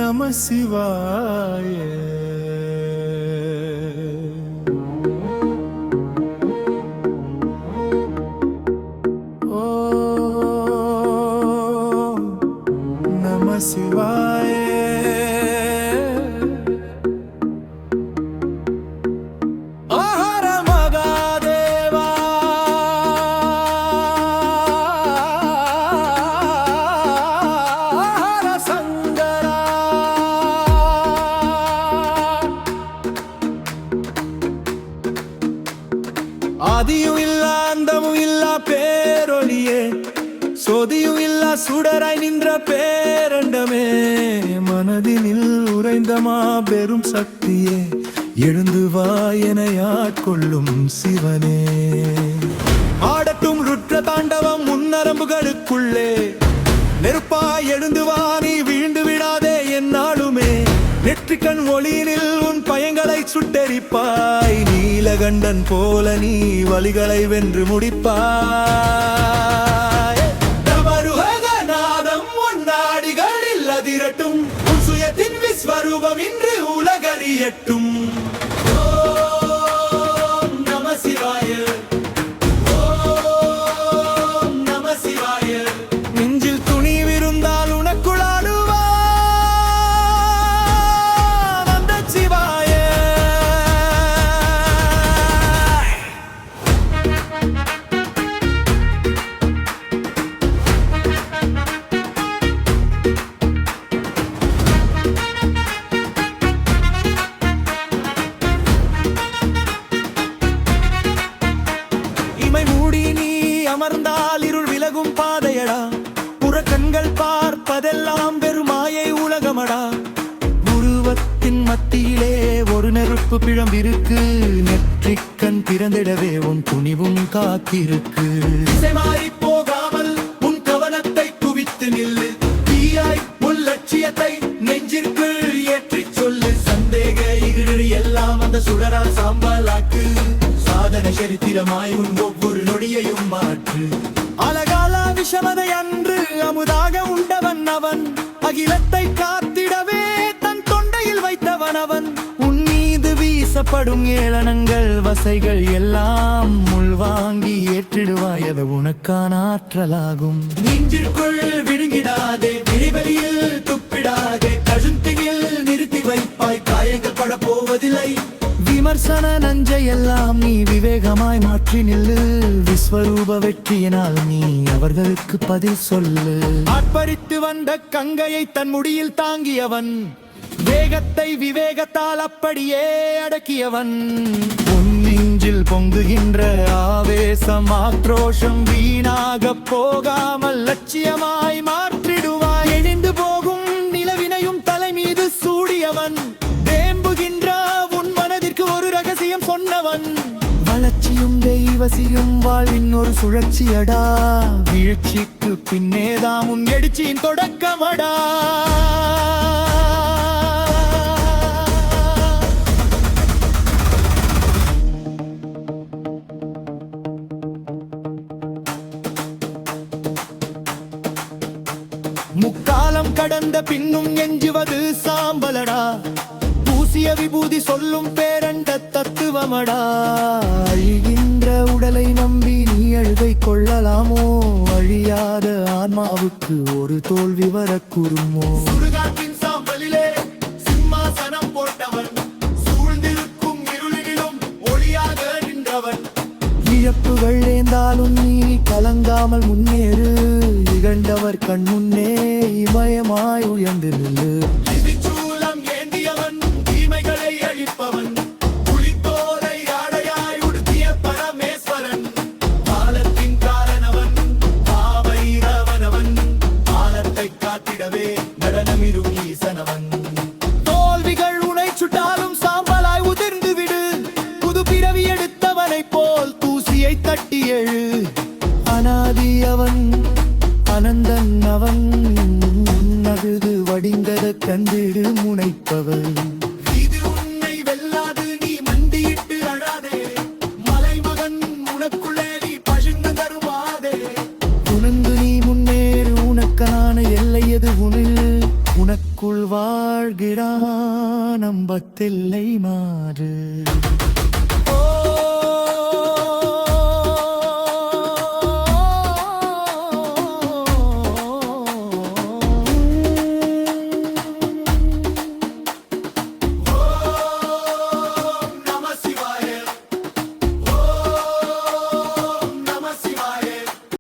நம சிவாய. ஓம் நம சிவாய. ஆஹர மகாதேவா ஹர சங்கரா. ஆதியும் இல்லா அந்தமும் இல்லா பேரொழியே, சோதியும் இல்லா சுடராய் நின்ற பேரண்டமே, மனதினில் உறைந்த மாபெரும் சக்தியே, எழுந்து வா என ஆட்கொள்ளும் சிவனே. ஆடட்டும் ருத்ர தாண்டவம் முன்னரம்புகளுக்குள்ளே, நெருப்பாய் எழுந்து வா நீ வீழ்ந்து விடாதே என்னாலுமே, நெற்றிக்கண் ஒளியினில் உன் பயங்களை சுட்டெரிப்பாய், நீலகண்டன் போல நீ வலிகளை வென்று முடிப்பாய். தமருகநாதம் உன் நாடிகளில் அதிரட்டும், உன் சுயத்தின் விஸ்வரூபம் இன்று உலகறியட்டும். ஓம் நம சிவாய. ஓம் நம சிவாய. நெஞ்சில் துணிவிருந்தால் உனக்குள் ஆடுவான் அந்த சிவாய. இமை மூடி நீ அமர்ந்தால் இருள் விலகும் பாதையடா, புறக்கண்கள் பார்ப்பதெல்லாம் வெறுமாயை உலகமடா. உருவத்தின் மத்தியிலே ஒரு நெருப்பு பிழம்பிருக்கு, நெற்றிக்கண் பிறந்திடவே உன் துணிவும் காத்திருக்கு. திசை மாறி போகாமல் உன் கவனத்தை குவித்து நில்லு, தீயாய் உன் லட்சியத்தை நெஞ்சிற்கு ஏற்றிச் சொல்லு. சந்தேக இகிழி எல்லாம் அந்த சுடரால் சாம்பலாக்கு, சாதன சரித்திரமாய் உன் ஒவ்வொரு நொடியையும் மாற்று. அழகால விஷமதை அன்று அமுதாக உண்டவன் அவன், அகிலத்தை காத்திடவே தன் தொண்டையில் வைத்தவன் அவன். உன் மீது வீசப்படும் ஏளனங்கள் வசைகள் எல்லாம் உள்வாங்கி ஏற்றிடுவாய், அது உனக்கான ஆற்றலாகும். நெஞ்சிற்குள் விழுங்கிடாதே, விழிவெளியில் துப்பிடாதே, கழுத்தினில் நிறுத்தி வைப்பாய், காயங்கள் பட போவதில்லை. விமர்சன நஞ்சை எல்லாம் நீ விவேகமாய் மாற்றி நில்லு, விஸ்வரூப வெற்றியினால் நீ அவர்களுக்கு பதில் சொல்லு. ஆட்பறித்து வந்த கங்கையை தன் முடியில் தாங்கியவன், வேகத்தை விவேகத்தால் அப்படியே அடக்கியவன். உன் நெஞ்சில் பொங்குகின்ற ஆவேசம் ஆக்ரோஷம் வீணாக போகாமல் லட்சியமாய் மாற்றிடுவாய். எழிந்து போகும் நிலவினையும் தலை மீது சூடியவன், தேம்புகின்ற உன் மனதிற்கு ஒரு ரகசியம் சொன்னவன். வளர்ச்சியும் தெய்வசியும் வாழ்வின் ஒரு சுழற்சியடா, வீழ்ச்சிக்கு பின்னேதாம் உன் எழுச்சியின் தொடக்கமடா. முக்காலம் கடந்த பின்னும் எஞ்சுவது சாம்பலடா, பூசிய விபூதி சொல்லும் பேரண்ட தத்துவமடா. அழிகின்ற உடலை நம்பி நீ அழுகை கொள்ளலாமோ, அழியாத ஆன்மாவுக்கு ஒரு தோல்வி வரக்கூறுமோ. சுடுகாட்டின் சாம்பலிலே சிம்மாசனம் போட்டவன், சூழ்ந்திருக்கும் இருளிலும் ஒளியாக நின்றவன். இழப்புகள் ஏந்தாலும் நீ கலங்காமல் முன்னேறு, இகழ்ந்தவர் கண் முன்னே இமயமாய் உயர்ந்து நில்லு. சூலம் ஏந்தியவன் தீமைகளை அழிப்பவன், புலித்தோலை ஆடையாய் உடுத்திய பரமேஸ்வரன். காலத்தின் காரணவன் பாவைரவனவன், காலத்தை காத்திடவே நடனமிரும் ஈசனவன். தோல்விகள் உனை சுட்டாலும் சாம்பலாய் உதிர்ந்து விடு, புது பிறவி எடுத்தவனை போல் தூசியை தட்டி எழு. அனாதி அவன் அனந்தன் அவன், நகுது வடிந்தத கண்டிடு முனைப்பவன். இது உன்னை வெல்லாது, நீ வாழ்கிறான் நம்பத்தில்லை மாறு. ஓ